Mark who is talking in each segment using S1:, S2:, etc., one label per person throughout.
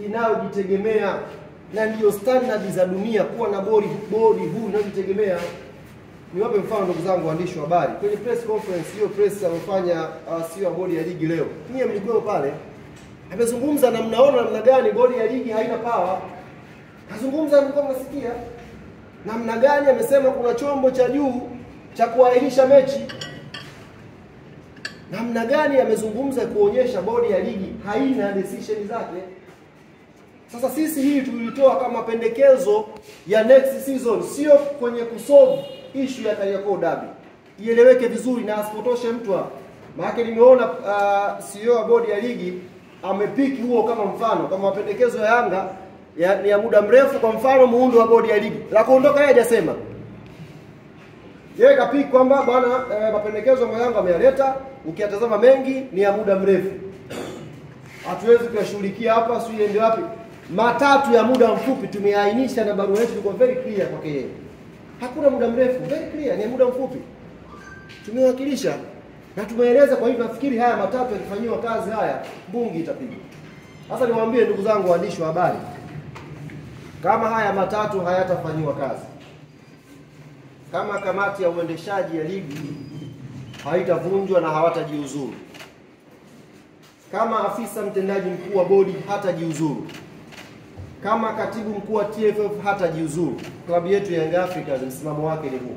S1: inayojitegemea, na ndiyo standard za dunia kuwa na bodi huu inayojitegemea. Niwape mfano ndugu zangu waandishi wa habari. Kwenye press conference hiyo press alofanya CEO wa bodi ya ligi leo, nyie mlikuwa pale, amezungumza na mnaona namna gani bodi ya ligi haina power. Kazungumza mlikuwa mnasikia namna gani amesema kuna chombo cha juu cha kuahirisha mechi. Namna gani amezungumza kuonyesha bodi ya ligi haina decision zake. Sasa sisi hii tulitoa kama pendekezo ya next season, sio kwenye kusolve issue ya Kariakoo Derby. Ieleweke vizuri na asipotoshe mtu hapa. Maana nimeona CEO wa bodi ya ligi amepiki huo kama mfano, kama mapendekezo ya Yanga ni ya muda mrefu, kwa mfano muundo wa bodi ya ligi. La kuondoka yeye hajasema. Yeye kapiki kwamba bwana mapendekezo ya Yanga ameyaleta, ukiyatazama mengi ni ya muda mrefu. Hatuwezi kuyashughulikia hapa, sio iende wapi. Matatu ya muda mfupi tumeainisha na barua yetu iko very clear kwake yeye. Hakuna muda mrefu, very clear, ni muda mfupi. Tumewakilisha na tumeeleza. Kwa hivyo nafikiri haya matatu yakifanywa kazi haya bungi itapigwa. Sasa niwaambie ndugu zangu waandishi wa habari, kama haya matatu hayatafanywa kazi, kama kamati ya uendeshaji ya ligi haitavunjwa na hawatajiuzuru, kama afisa mtendaji mkuu wa bodi hatajiuzuru, kama katibu mkuu wa TFF hatajiuzuru, klabu yetu ya Young Africans msimamo wake ni huu: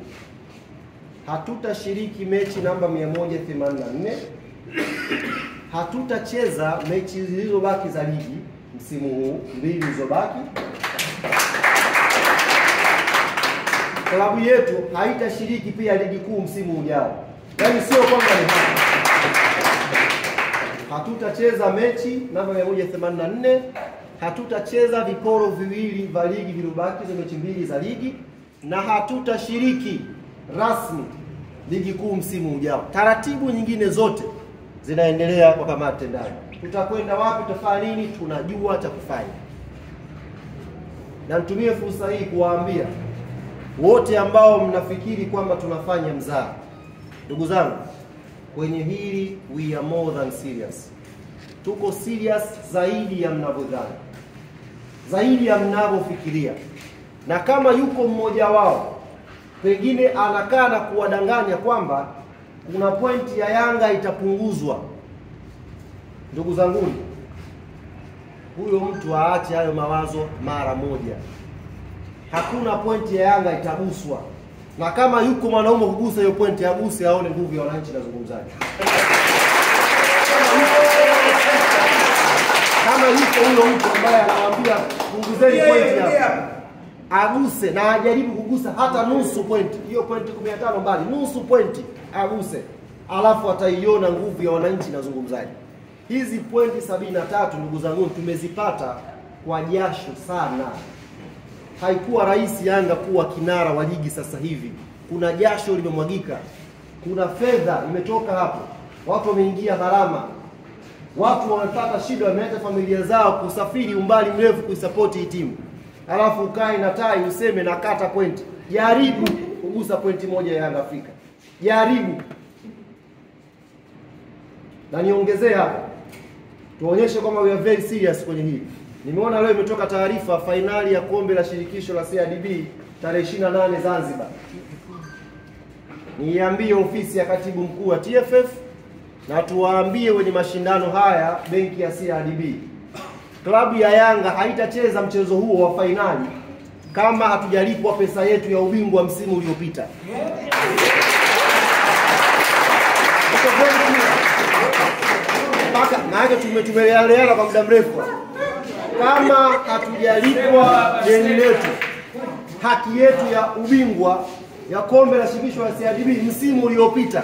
S1: hatutashiriki mechi namba 184, hatutacheza mechi zilizobaki za ligi msimu huu, 2 zilizobaki. Klabu yetu haitashiriki pia ligi kuu msimu ujao. Yaani sio kwamba ni hatutacheza mechi namba 184, hatutacheza viporo viwili vya ligi vilibaki, hizo mechi 2 za ligi, na hatutashiriki rasmi ligi kuu msimu ujao. Taratibu nyingine zote zinaendelea kwa kamati tendaji. Tutakwenda wapi, tutafanya nini, tunajua cha kufanya. Na nitumie fursa hii kuwaambia wote ambao mnafikiri kwamba tunafanya mzaha, ndugu zangu, kwenye hili we are more than serious. Tuko serious zaidi ya mnavyodhani, zaidi ya mnavyofikiria. Na kama yuko mmoja wao pengine anakaa na kuwadanganya kwamba kuna pointi ya Yanga itapunguzwa, ndugu zangu, huyo mtu aache hayo mawazo mara moja. Hakuna pointi ya Yanga itaguswa. Na kama yuko mwanaume kugusa hiyo pointi, aguse aone nguvu ya wananchi nazungumzaje. Kama yuko huyo mtu ambaye anawaambia punguzeni pointi hapa, aguse na ajaribu kugusa hata nusu pointi. Hiyo pointi 15 mbali, nusu pointi aguse. Alafu ataiona nguvu ya wananchi nazungumzaje. Hizi pointi 73 ndugu zangu tumezipata kwa jasho sana. Haikuwa rahisi Yanga kuwa kinara wa ligi sasa hivi. Kuna jasho limemwagika. Kuna fedha imetoka hapo. Watu wameingia gharama. Watu wamepata shida, wameacha familia zao kusafiri umbali mrefu kuisupport hii timu. Alafu ukae na tai useme na kata point. Jaribu kugusa pointi moja ya Yanga Afrika. Jaribu. Na niongezee hapa, tuonyeshe kwamba we are very serious kwenye hili. Nimeona leo imetoka taarifa fainali ya kombe la shirikisho la CRDB tarehe 28 Zanzibar. Niambie ofisi ya katibu mkuu wa TFF na tuwaambie wenye mashindano haya benki ya CRDB, klabu ya Yanga haitacheza mchezo huo wa fainali kama hatujalipwa pesa yetu ya ubingwa msimu uliopita. Maana tumeleana kwa muda mrefu. Kama hatujalipwa deni letu, haki yetu ya ubingwa ya kombe la shirikisho la CRDB msimu uliopita,